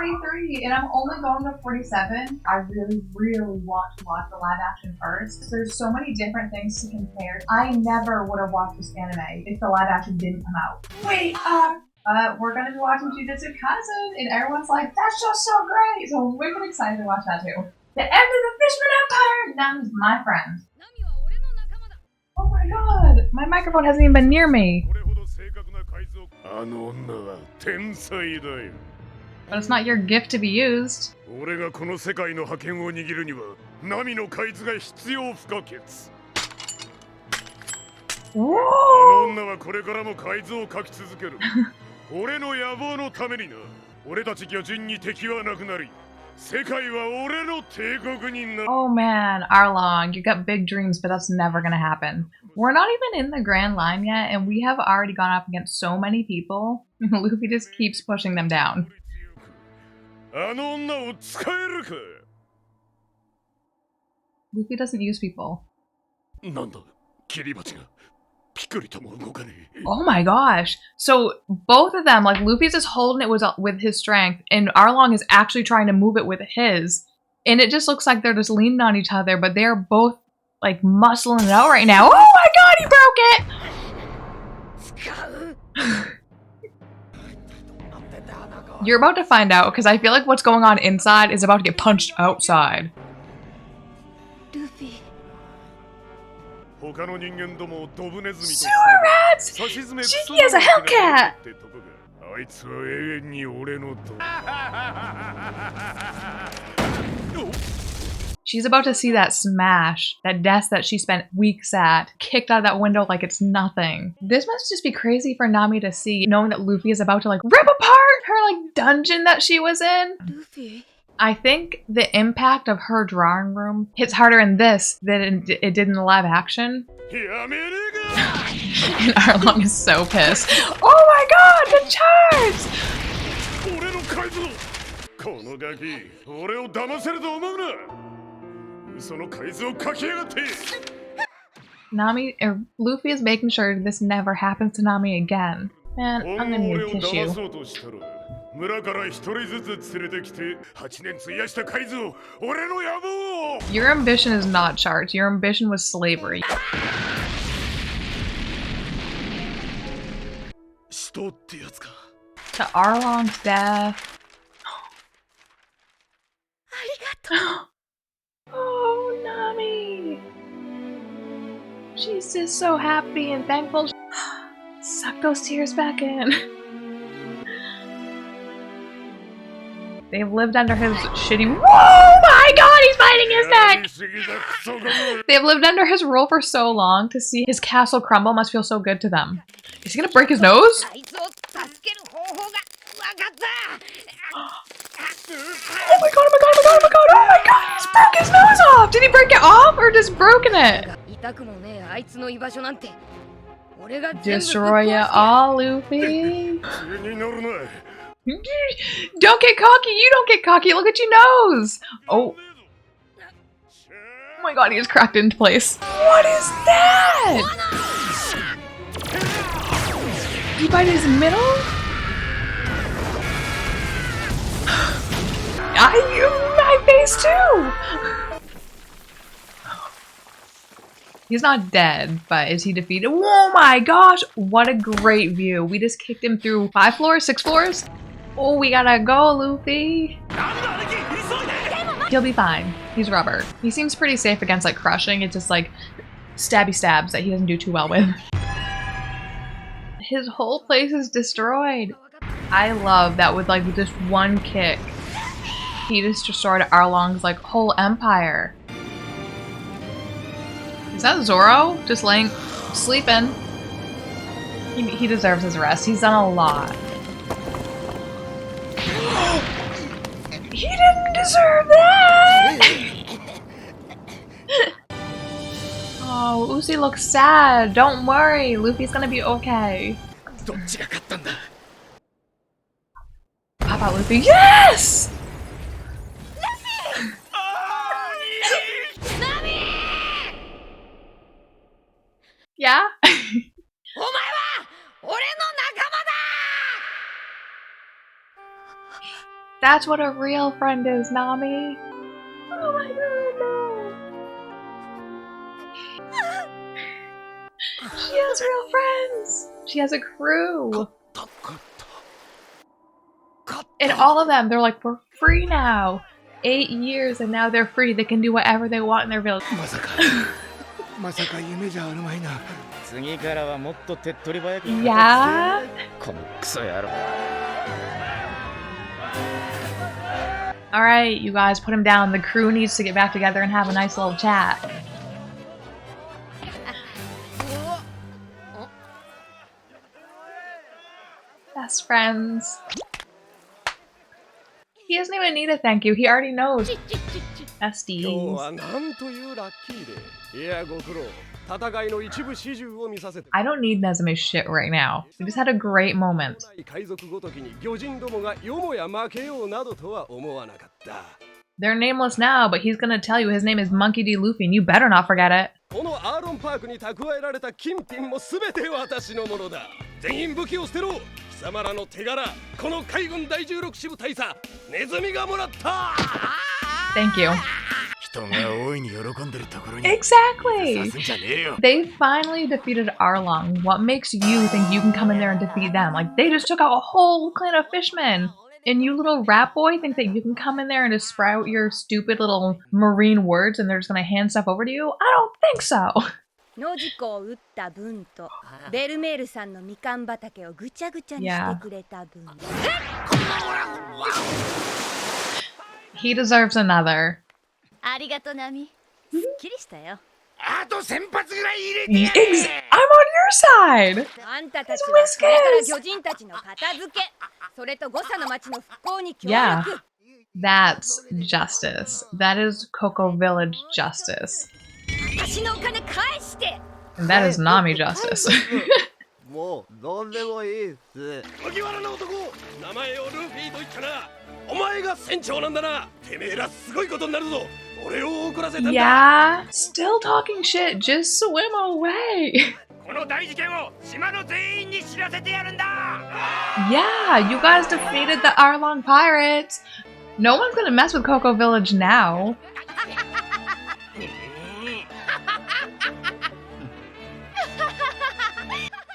43 and I'm only going to 47. I really, really want to watch the live action first. There's so many different things to compare. I never would have watched this anime if the live action didn't come out. Wait up! We're gonna be watching Jujutsu Kaisen, and everyone's like, that's just so great! So I'm wicked excited to watch that too. The end of the Fishman Empire! Nami's my friend. Oh my god! My microphone hasn't even been near me. But it's not your gift to be used. Oh man, Arlong, you got big dreams, but that's never gonna happen. We're not even in the Grand Line yet, and we have already gone up against so many people. Luffy just keeps pushing them down. Luffy doesn't use people. Oh my gosh. So both of them, like Luffy's just holding it with his strength, and Arlong is actually trying to move it with his. And it just looks like they're just leaning on each other, but they're both like muscling it out right now. Oh my god, he broke it! You're about to find out, because I feel like what's going on inside is about to get punched outside. Luffy. Sewer rats! Cheeky as a Hellcat! She's about to see that smash, that desk that she spent weeks at, kicked out of that window like it's nothing. This must just be crazy for Nami to see, knowing that Luffy is about to like rip apart her like dungeon that she was in. Luffy. I think the impact of her drawing room hits harder in this than it did in the live action. And Arlong is so pissed. Oh my god, the charge! Luffy is making sure this never happens to Nami again. Man, I'm gonna need a tissue. Your ambition is not charts. Your ambition was slavery. To Arlong's death. Oh, Nami. She's just so happy and thankful. Suck those tears back in. They've lived under his shitty— Whoa! My god, he's biting his neck! They've lived under his rule for so long, to see his castle crumble must feel so good to them. Is he gonna break his nose? Oh my god, oh my god, oh my god, oh my god, oh my god! He's broke his nose off! Did he break it off or just broken it? Destroy ya all, Luffy. Don't get cocky, you don't get cocky, look at your nose! Oh. Oh my god, he just cracked into place. What is that? Did he bite his middle? My face too! He's not dead, but is he defeated? Oh my gosh, what a great view. We just kicked him through 5 floors, 6 floors? Oh, we gotta go, Luffy. He'll be fine. He's rubber. He seems pretty safe against like crushing. It's just like stabby stabs that he doesn't do too well with. His whole place is destroyed. I love that with like just one kick, he just destroyed Arlong's like whole empire. Is that Zoro? Just sleeping. He deserves his rest. He's done a lot. He didn't deserve that! Oh, Uzi looks sad. Don't worry. Luffy's gonna be okay. Pop out, Luffy. Yes! Yeah? That's what a real friend is, Nami. Oh my god, no. She has real friends. She has a crew. And all of them, they're like, we're free now. 8 years and now they're free. They can do whatever they want in their village. Yeah? Alright, you guys, put him down. The crew needs to get back together and have a nice little chat. Best friends. He doesn't even need a thank you. He already knows. Besties. I don't need Nezume's shit right now. We just had a great moment. They're nameless now, but he's gonna tell you his name is Monkey D. Luffy, and you better not forget it. Thank you. Exactly! They finally defeated Arlong. What makes you think you can come in there and defeat them? Like, they just took out a whole clan of fishmen! And you little rat boy think that you can come in there and just sprout your stupid little marine words and they're just gonna hand stuff over to you? I don't think so! Yeah. He deserves another. I'm on your side! His whiskers! Yeah. That's justice. That is Cocoa Village justice. And that is Nami justice. Yeah, still talking shit. Just swim away. Yeah, you guys defeated the Arlong pirates. No one's gonna mess with Cocoa Village now.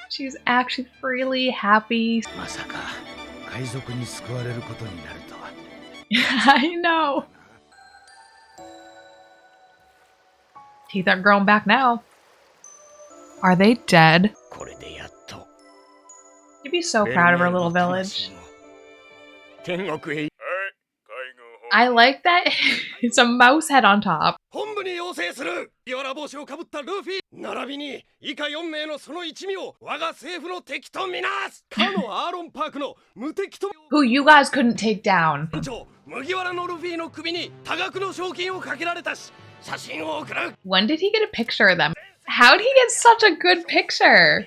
She's actually freely happy. I know. Teeth aren't growing back now. Are they dead? You'd be so proud of her little village. I like that it's a mouse head on top. Who you guys couldn't take down. When did he get a picture of them? How did he get such a good picture?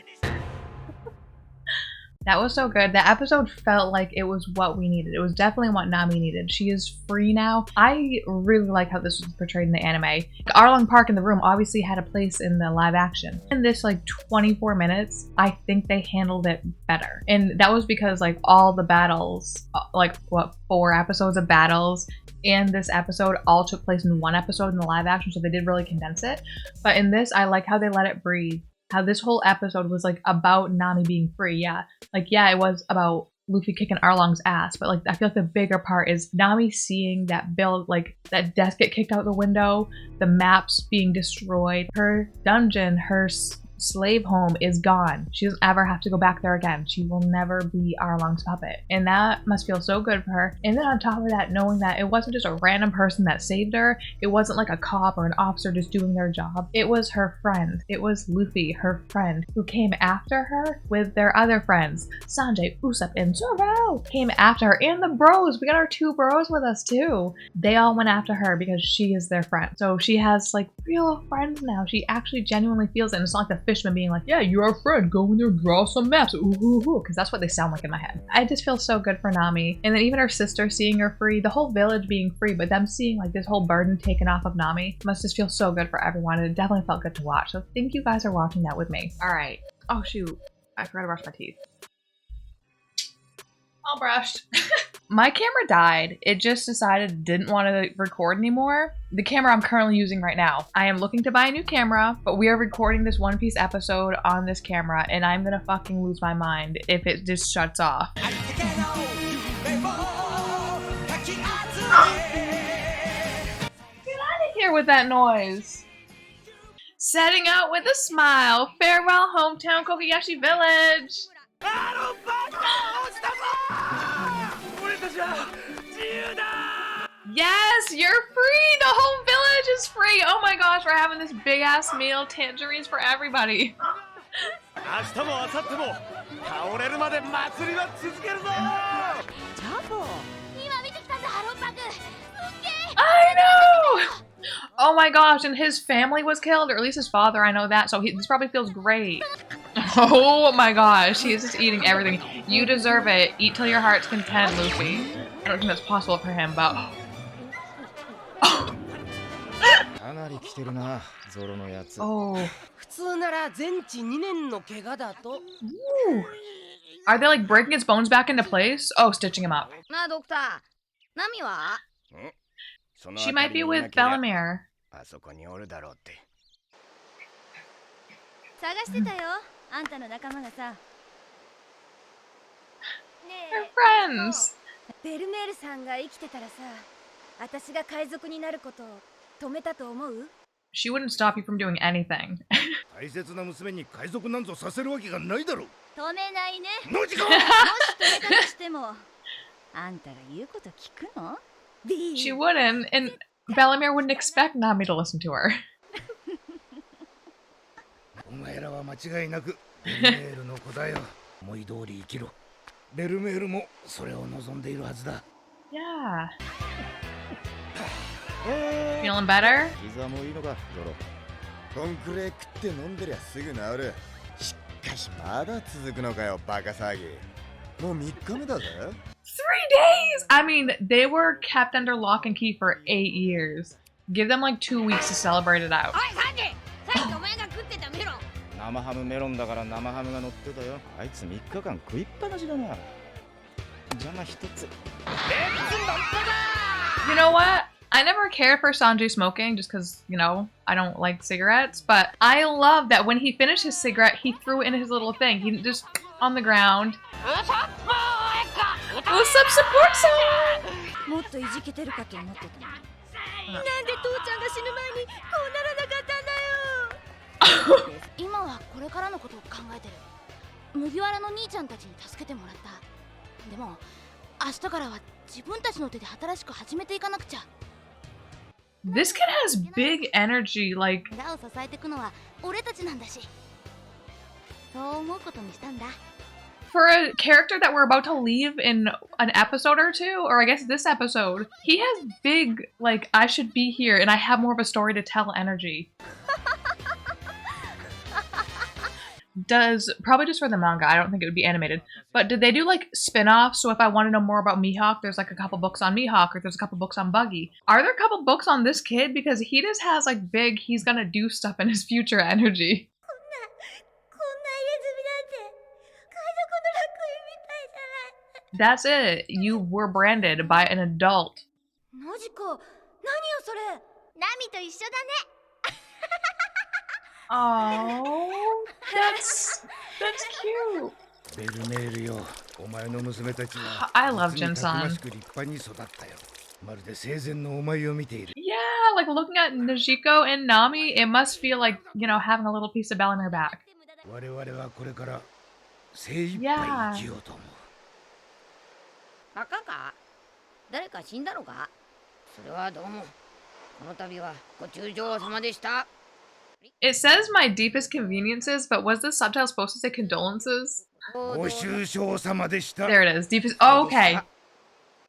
That was so good. The episode felt like it was what we needed. It was definitely what Nami needed. She is free now. I really like how this was portrayed in the anime. Arlong Park in the room obviously had a place in the live action. In this like 24 minutes, I think they handled it better. And that was because like all the battles, like what, 4 episodes of battles and this episode all took place in one episode in the live action, so they did really condense it. But in this, I like how they let it breathe. How this whole episode was like about Nami being free, yeah. Like, yeah, it was about Luffy kicking Arlong's ass, but like I feel like the bigger part is Nami seeing that that desk get kicked out the window, the maps being destroyed, her dungeon, her slave home is gone. She doesn't ever have to go back there again. She will never be Arlong's puppet. And that must feel so good for her. And then on top of that, knowing that it wasn't just a random person that saved her. It wasn't like a cop or an officer just doing their job. It was her friend. It was Luffy, her friend, who came after her with their other friends. Sanjay, Usopp, and Zoro came after her. And the bros. We got our 2 bros with us too. They all went after her because she is their friend. So she has like real friends now. She actually genuinely feels it. And it's not like the Fishman being like, yeah, you're our friend, go in there, draw some maps, ooh, ooh, ooh, because that's what they sound like in my head. I just feel so good for Nami. And then even her sister seeing her free, the whole village being free, but them seeing like this whole burden taken off of Nami must just feel so good for everyone. And it definitely felt good to watch. So thank you guys for watching that with me. All right. Oh shoot, I forgot to brush my teeth. All brushed. My camera died. It just decided it didn't want to record anymore. The camera I'm currently using right now. I am looking to buy a new camera, but we are recording this One Piece episode on this camera, and I'm gonna fucking lose my mind if it just shuts off. Get out of here with that noise. Setting out with a smile. Farewell, hometown Cocoyashi Village. Yes, you're free! The whole village is free! Oh my gosh, we're having this big ass meal, tangerines for everybody. I know! Oh my gosh, and his family was killed, or at least his father, I know that, so this probably feels great. Oh my gosh, he's just eating everything. You deserve it. Eat till your heart's content, Luffy. I don't think that's possible for him, but... Oh. Oh. Ooh. Are they like breaking his bones back into place? Oh, stitching him up. She might be with Bellemere. They're friends. She wouldn't stop you from doing anything. She wouldn't, and Bellemere wouldn't expect Nami to listen to her. Yeah. Feeling better? 3 days! I mean, they were kept under lock and key for 8 years. Give them like 2 weeks to celebrate it out. You know what? I never cared for Sanji smoking just because, you know, I don't like cigarettes, but I love that when he finished his cigarette, he threw it in his little thing. He just on the ground. What's up, support song? This kid has big energy, like... For a character that we're about to leave in an episode or two, or I guess this episode, he has big, like, I should be here and I have more of a story to tell energy. Probably just for the manga, I don't think it would be animated, but did they do like spin-offs? So if I want to know more about Mihawk, there's like a couple books on Mihawk, or there's a couple books on Buggy. Are there a couple books on this kid? Because he just has like big, he's gonna do stuff in his future energy. That's it. You were branded by an adult. Oh, that's cute. I love Jin-san. Yeah, like looking at Najiko and Nami, it must feel like, you know, having a little piece of Bellemere back. Yeah. It says my deepest conveniences, but was the subtitle supposed to say condolences? There it is. Deepest. Oh, okay.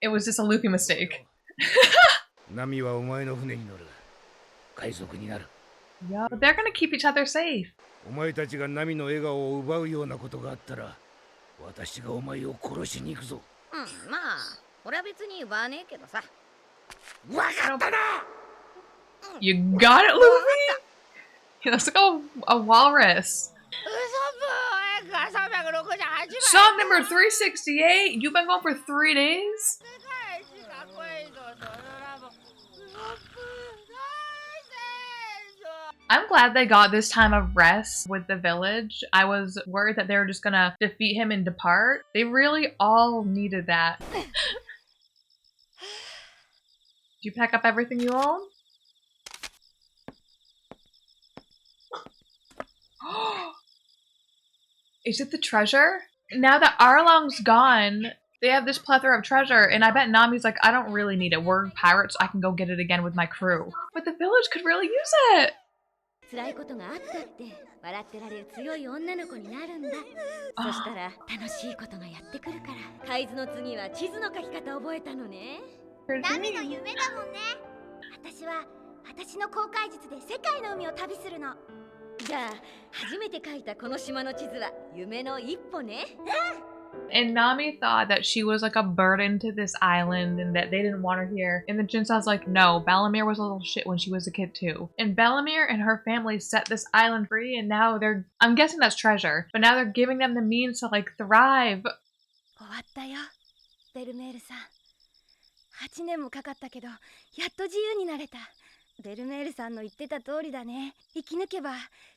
It was just a Luffy mistake. Yeah, but they're gonna keep each other safe. You got it, Luffy? He looks like a walrus. Song number 368. You've been going for 3 days? I'm glad they got this time of rest with the village. I was worried that they were just gonna defeat him and depart. They really all needed that. Did you pack up everything you own? Is it the treasure? Now that Arlong's gone, they have this plethora of treasure, and I bet Nami's like, I don't really need it. We're pirates, I can go get it again with my crew. But the village could really use it! Oh. And Nami thought that she was like a burden to this island and that they didn't want her here. And then Jinsa's like, no, Bellamere was a little shit when she was a kid too. And Bellamere and her family set this island free, and now they're, I'm guessing that's treasure, but now they're giving them the means to like thrive. 8年もかかったけど、やっと自由になれた。ベルメールさんの言ってた通りだね。生き抜けば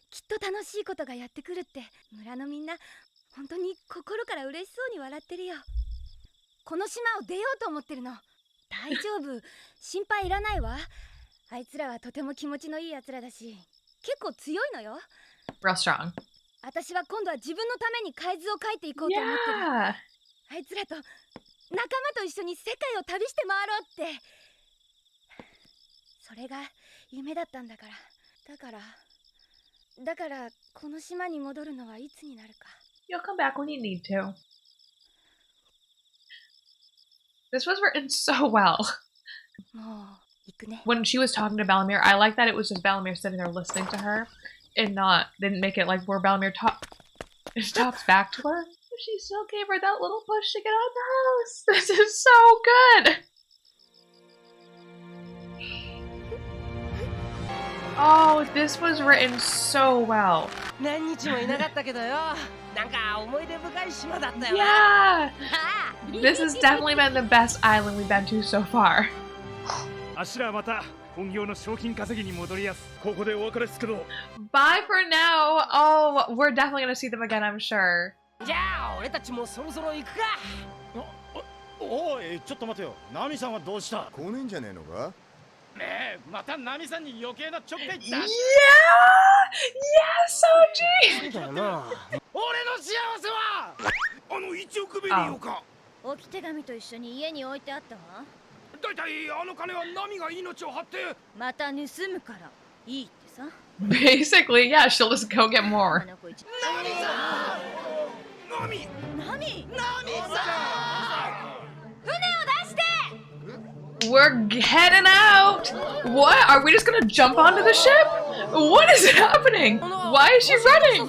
きっと楽しいことがやってくるって村のみんな本当に心から嬉しそうに笑ってるよ。この島を出ようと思ってるの。大丈夫、心配いらないわ。あいつらはとても気持ちのいい奴らだし、結構強いのよ。Real strong. 私は今度は自分のために海図を描いていこうと思ってる。あいつらと仲間と一緒に世界を旅して回ろうって。それが夢だったんだから。だからこの島に戻るのはいつになるか。You'll come back when you need to. This was written so well. もう行くね。When she was talking to Bellamere, I like that it was just Bellamere sitting there listening to her and didn't make it like where Bellamere talks back to her. She still gave her that little push to get out of the house. This is so good. Oh, this was written so well. Yeah! This has definitely been the best island we've been to so far. Bye for now. Oh, we're definitely gonna see them again, I'm sure. じゃあ俺たちもそろそろ行くか。おい、ちょっと待てよ。ナミさんはどうした？来ねえんじゃねえのか？ねえ、またナミさんに余計なちょっかい出して。Yeah! Yes, OG! そうだよな。俺の幸せは1億ベリーをか。置き手紙と一緒に家に置いてあったわ。だいたいあの金はナミが命を張って。また盗むからいいってさ。Basically, yeah, she'll just go get more. ナミさん！船を出して！ We're heading out! What? Are we just gonna jump onto the ship? What is happening? Why is she running?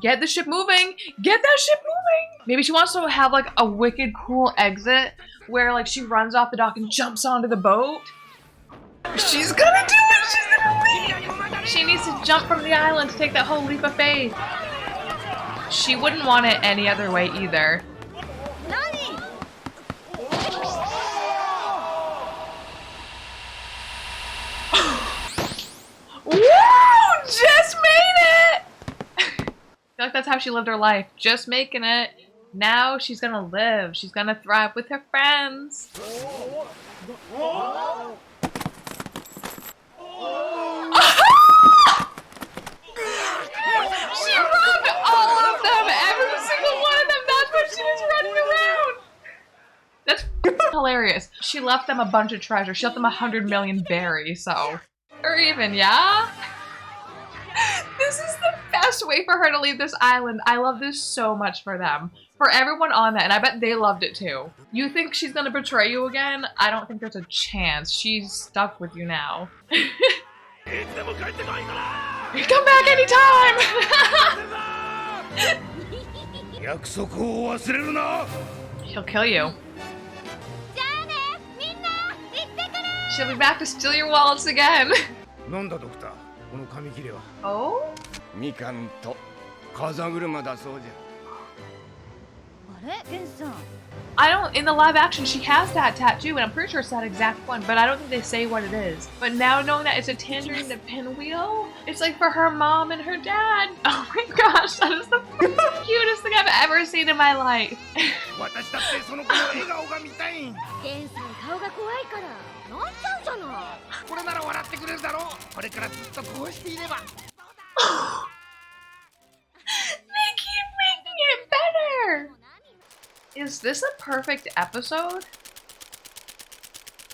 Get the ship moving! Get that ship moving! Maybe she wants to have like a wicked cool exit where like she runs off the dock and jumps onto the boat. She's gonna do it! She's gonna leap! She needs to jump from the island to take that whole leap of faith. She wouldn't want it any other way either. Nami! Woo! Just made it! I feel like that's how she lived her life. Just making it. Now she's gonna live. She's gonna thrive with her friends. She robbed all of them! Every single one of them! That's what she was running around! That's hilarious. She left them a bunch of treasure. She left them 100 million berries, so... Or even, yeah? This is the best way for her to leave this island. I love this so much for them. For everyone on that, and I bet they loved it too. You think she's gonna betray you again? I don't think there's a chance. She's stuck with you now. Come back anytime! He'll kill you. She'll be back to steal your wallets again. Oh? 風車だそうじゃ。あれケンさん I don't, in the live action, she has that tattoo, and I'm pretty sure it's that exact one, but I don't think they say what it is. But now knowing that it's a tangerine to pinwheel, it's like for her mom and her dad. Oh my gosh, that is the cutest thing I've ever seen in my life. 私だってその子の笑顔が見たい。ケンさん顔が怖いから泣いちゃうじゃないこれなら笑ってくれるだろう。これからずっとこうしていれば。They keep making it better! Is this a perfect episode?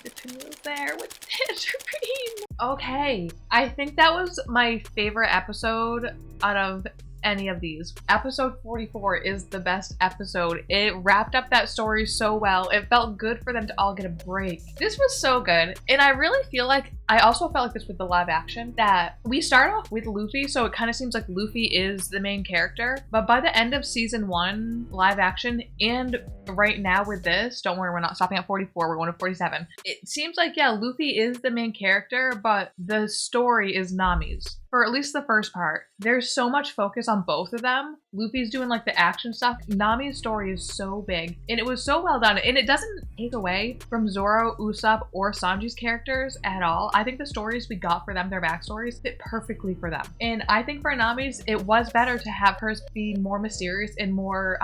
The pinwheel's there with tangerine. Okay, I think that was my favorite episode out of any of these. Episode 44 is the best episode. It wrapped up that story so well. It felt good for them to all get a break. This was so good. And I really feel like, I also felt like this with the live action, that we start off with Luffy, so it kind of seems like Luffy is the main character. But by the end of season 1 live action, and right now with this, don't worry, we're not stopping at 44, we're going to 47. It seems like, yeah, Luffy is the main character, but the story is Nami's. For at least the first part. There's so much focus on both of them. Luffy's doing like the action stuff. Nami's story is so big, and it was so well done, and it doesn't take away from Zoro, Usopp, or Sanji's characters at all. I think the stories we got for them, their backstories, fit perfectly for them. And I think for Nami's, it was better to have hers be more mysterious and more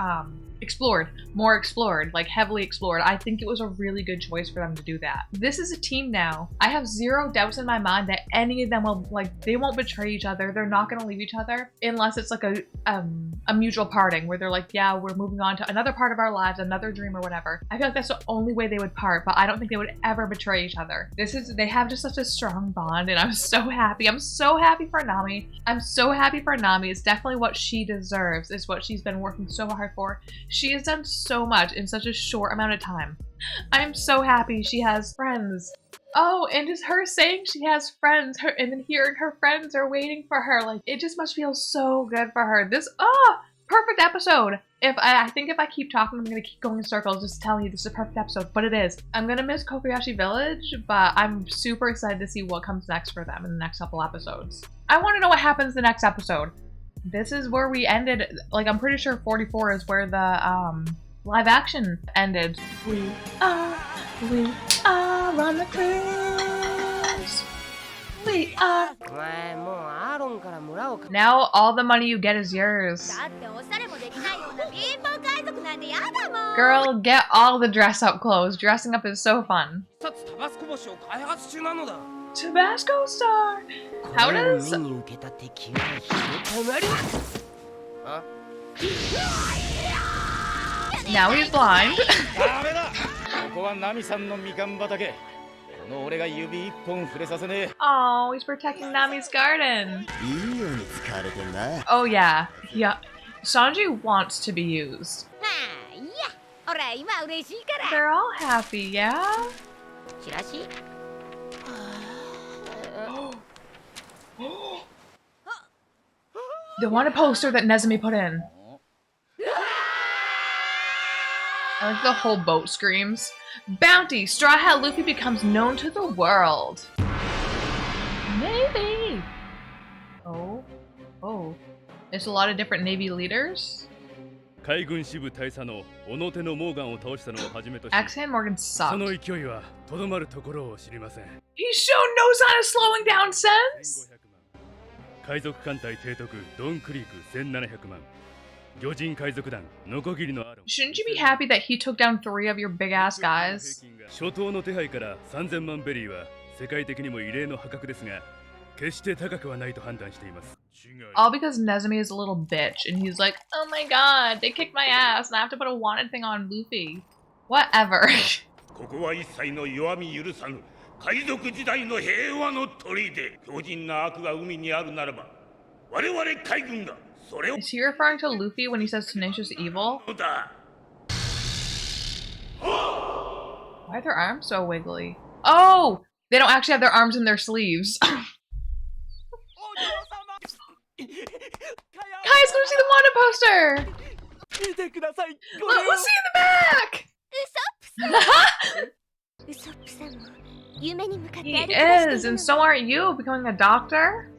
more explored, like heavily explored. I think it was a really good choice for them to do that. This is a team now. I have zero doubts in my mind that any of them will, like, they won't betray each other. They're not going to leave each other unless it's like a mutual parting where they're like, yeah, we're moving on to another part of our lives, another dream or whatever. I feel like that's the only way they would part, but I don't think they would ever betray each other. They have just such a strong bond, and I'm so happy. I'm so happy for Nami. I'm so happy for Nami. It's definitely what she deserves. It's what she's been working so hard for. She has done so much in such a short amount of time. I'm so happy she has friends. Oh, and just her saying she has friends, and then hearing her friends are waiting for her, like, it just must feel so good for her. This, perfect episode. I think if I keep talking, I'm gonna keep going in circles, just telling you this is a perfect episode, but it is. I'm gonna miss Cocoyashi Village, but I'm super excited to see what comes next for them in the next couple episodes. I want to know what happens the next episode. This is where we ended. Like, I'm pretty sure 44 is where the live action ended. We are on the cruise. We are. Now all the money you get is yours. Girl, get all the dress up clothes. Dressing up is so fun. Tabasco star. How does... Now he's blind. Oh, he's protecting Nami's garden. Oh yeah. Yeah. Sanji wants to be used. They're all happy, yeah? The wanted poster that Nezumi put in. I like the whole boat screams. Bounty! Straw Hat Luffy becomes known to the world. Navy! Oh. Oh. There's a lot of different Navy leaders. X-Hand Morgan sucked. He's shown no sign of slowing down since. Shouldn't you be happy that he took down 3 of your big ass guys? All because Nezumi is a little bitch and he's like, oh my god, they kicked my ass and I have to put a wanted thing on Luffy. Whatever. Is he referring to Luffy when he says tenacious evil? Why are their arms so wiggly? Oh! They don't actually have their arms in their sleeves. Guys, go see the Wanda poster! Let's see in the back! He is, and so aren't you, becoming a doctor?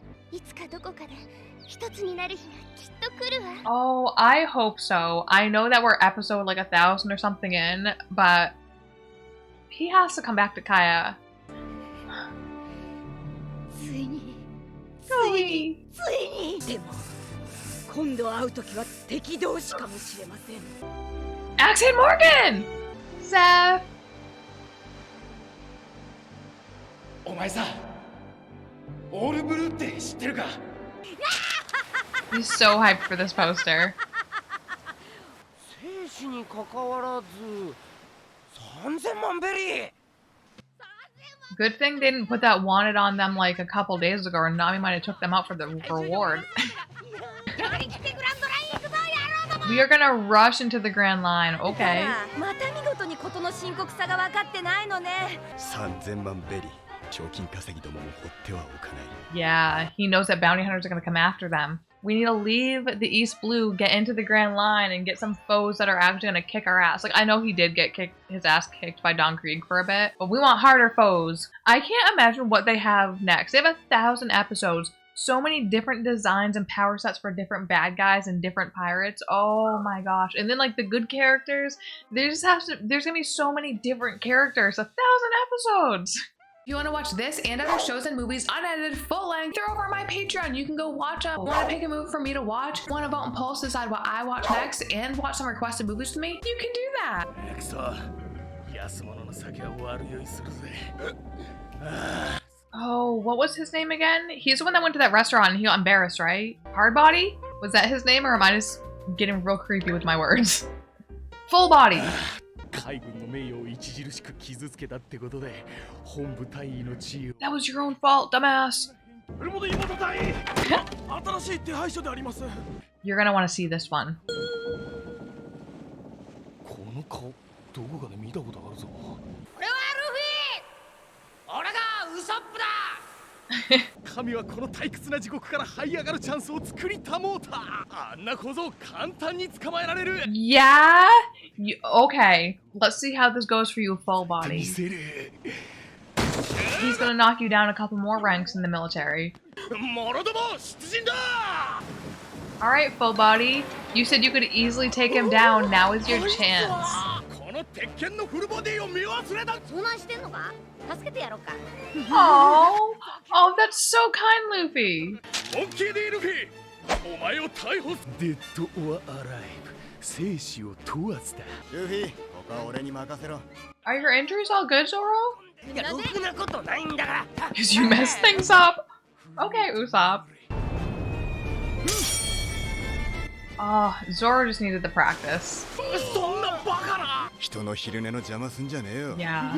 一つになる日がきっと来るわ。 Oh, I hope so. I know that we're episode like 1,000 or something in, but he has to come back to Kaya. ついに Really? ついに。でも今度会う時は敵同士かもしれません。 Accent Morgan! Zeph! お前さ、オールブルーって知ってるか？ He's so hyped for this poster. 生死に関わらず3000万ベリー。 Good thing they didn't put that wanted on them like a couple days ago, or Nami might have took them out for the reward. We are gonna rush into the Grand Line, okay. また見事に事の深刻さが分かってないのね。3000万ベリー、賞金稼ぎどもも放ってはおかない。 Yeah, he knows that bounty hunters are gonna come after them. We need to leave the East Blue, get into the Grand Line, and get some foes that are actually gonna kick our ass. Like, I know he did get his ass kicked by Don Krieg for a bit, but we want harder foes. I can't imagine what they have next. They have 1,000 episodes. So many different designs and power sets for different bad guys and different pirates. Oh my gosh. And then like the good characters, there's gonna be so many different characters. 1,000 episodes. If you want to watch this and other shows and movies unedited, full length, they're over on my Patreon. You can go watch them. Want to pick a movie for me to watch? Want to vote and poll to decide what I watch next and watch some requested movies with me? You can do that. くそ、安物の酒は悪酔いするぜ。 Oh, what was his name again? He's the one that went to that restaurant and he got embarrassed, right? Hardbody? Was that his name, or am I just getting real creepy with my words? Full body. 海軍の名誉を著しく傷つけたってことで、本部隊員の地位を。 That was your own fault, dumbass. 妹隊員、新しい手配書であります。 You're gonna want to see this one. この顔、どこかで見たことあるぞ。 俺はルフィ。俺がウソップだ。 神はこの退屈な地獄から這い上がるチャンスを作りたもうた。あんな小僧簡単に捕まえられる。 Yeah? Okay. Let's see how this goes for you, full 見 body. せる。 He's gonna knock you down a couple more ranks in the military. 者ども出陣だ。 Alright, full body. You said you could easily take him down. Now is your chance. この鉄拳のフルボディを見忘れた。遭難してんのか？助けてやろうか。 Oh, oh, that's so kind, Luffy. オッケーでルフィ。お前を逮捕す。デッド・オア・アライブ。生死を問わずだ。ルフィ、ここは俺に任せろ。 Are your injuries all good, Zoro? いや、ろくなことないんだから。 Because you messed things up. Okay, Usopp. Oh, Zoro just needed the practice. そんなバカな。人の昼寝の邪魔すんじゃねえよ。 Yeah.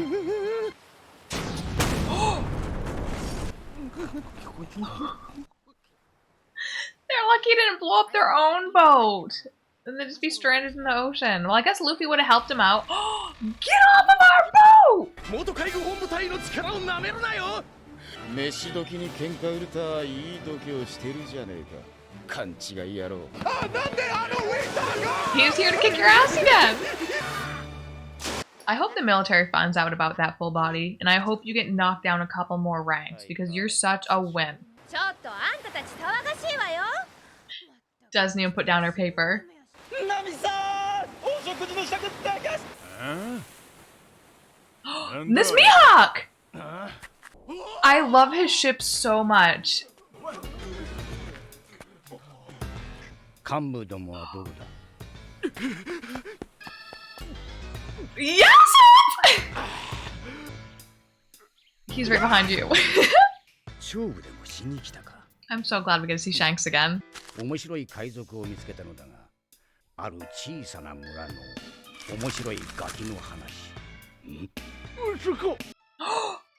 They're lucky it didn't blow up their own boat. Then they'd just be stranded in the ocean. Well, I guess Luffy would have helped him out. Get off of our boat! 元海軍本部隊の力をなめるなよ。飯時に喧嘩売るたいい度胸してるじゃねえか。勘違い野郎。あ、なんであのウェイターが。 He's here to kick your ass again! I hope the military finds out about that full body, and I hope you get knocked down a couple more ranks, because you're such a wimp. ちょっとあんたたち騒がしいわよ。 Doesn't even put down her paper. ナミさん、お食事の支度だかし。 This Mihawk! I love his ship so much. 幹部どもはどこだ。 Yes! He's right behind you. 勝負でもしに来たか。 I'm so glad we get to see Shanks again. 面白い海賊を見つけたのだが、ある小さな村の面白いガキの話。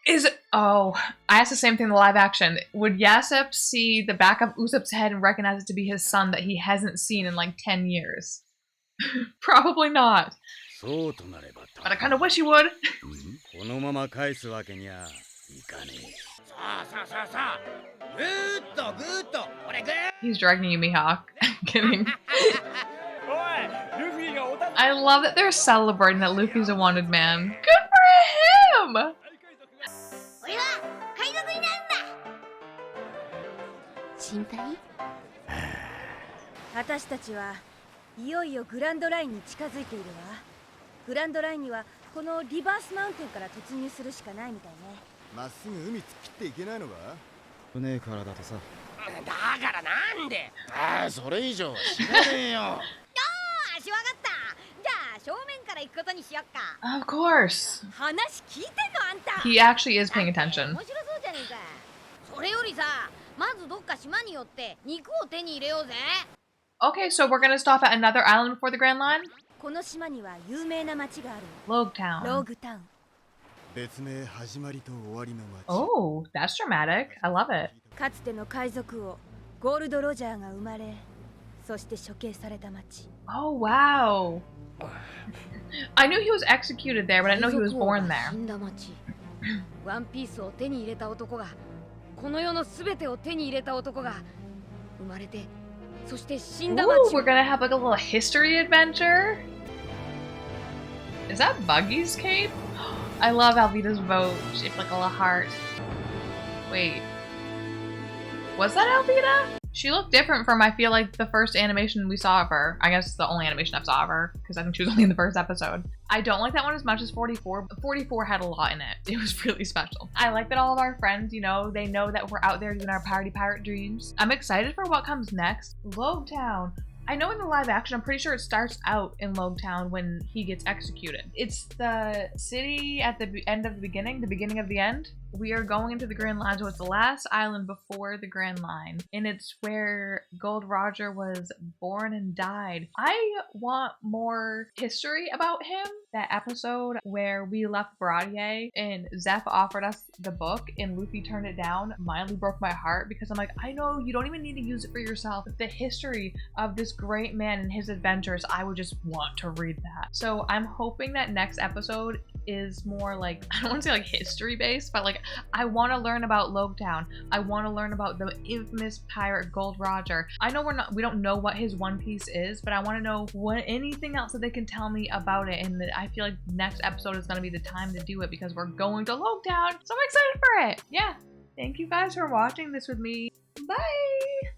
Is it? Oh, I asked the same thing in the live action. Would Yasep see the back of Usopp's head and recognize it to be his son that he hasn't seen in like 10 years? Probably not. そうとなれば。 But I kind of wish he would. このまま返すわけにはいかねえ。さあさあさあさあ。ぐーっとぐーっと。俺ぐー。 He's dragging you, Mihawk. I'm kidding. おい、ルフィがおた。 I love that they're celebrating that Luffy's a wanted man. Good for him! 俺は海賊になるんだ。心配？私たちはいよいよグランドラインに近づいているわ。グランドラインにはこのリバースマウンテンから突入するしかないみたいね。まっすぐ海突っ切っていけないのか？船からだとさ。だからなんで？ああ、それ以上は知らねえよ。よーし、わかった。じゃあ正面から行くことにしよっか。 Of course. 話聞いてんのあんた。 He actually is paying attention. 面白そうじゃねえか。それよりさ、まずどっか島に寄って肉を手に入れようぜ。 Okay, so we're gonna stop at another island before the Grand Line? この島には有名な町がある。 Logue ロー Town. グタウン。別名始まりと終わりの街。 Oh, that's dramatic. I love it. かつての海賊王ゴールド・ロジャーが生まれ、そして処刑された町。 Oh, wow. I knew he was executed there, but I didn't know he was born 死 there. んだ町。ワンピースを手に入れた男が、この世のすべてを手に入れた男が生まれて、そして死んだ Ooh, 町 we're gonna have like a little history adventure. Is that Buggy's cape? I love Alvida's boat, shaped like a little heart. Wait. Was that Alvida? She looked different from, I feel like, the first animation we saw of her. I guess the only animation I saw of her, because I think she was only in the first episode. I don't like that one as much as 44, but 44 had a lot in it. It was really special. I like that all of our friends, you know, they know that we're out there doing our party pirate dreams. I'm excited for what comes next. Logue Town. I know in the live action, I'm pretty sure it starts out in Logue Town when he gets executed. It's the city at the end of the beginning of the end. We are going into the Grand Line, so it's the last island before the Grand Line. And it's where Gold Roger was born and died. I want more history about him. That episode where we left Baratier and Zeph offered us the book and Luffy turned it down mildly broke my heart because I'm like, I know you don't even need to use it for yourself. But the history of this great man and his adventures, I would just want to read that. So I'm hoping that next episode is more like, I don't want to say like history based, but like I want to learn about Logue Town. I want to learn about the infamous pirate Gold Roger. I know we don't know what his One Piece is, but I want to know anything else that they can tell me about it. And I feel like next episode is going to be the time to do it because we're going to Logue Town. So I'm excited for it. Yeah. Thank you guys for watching this with me. Bye.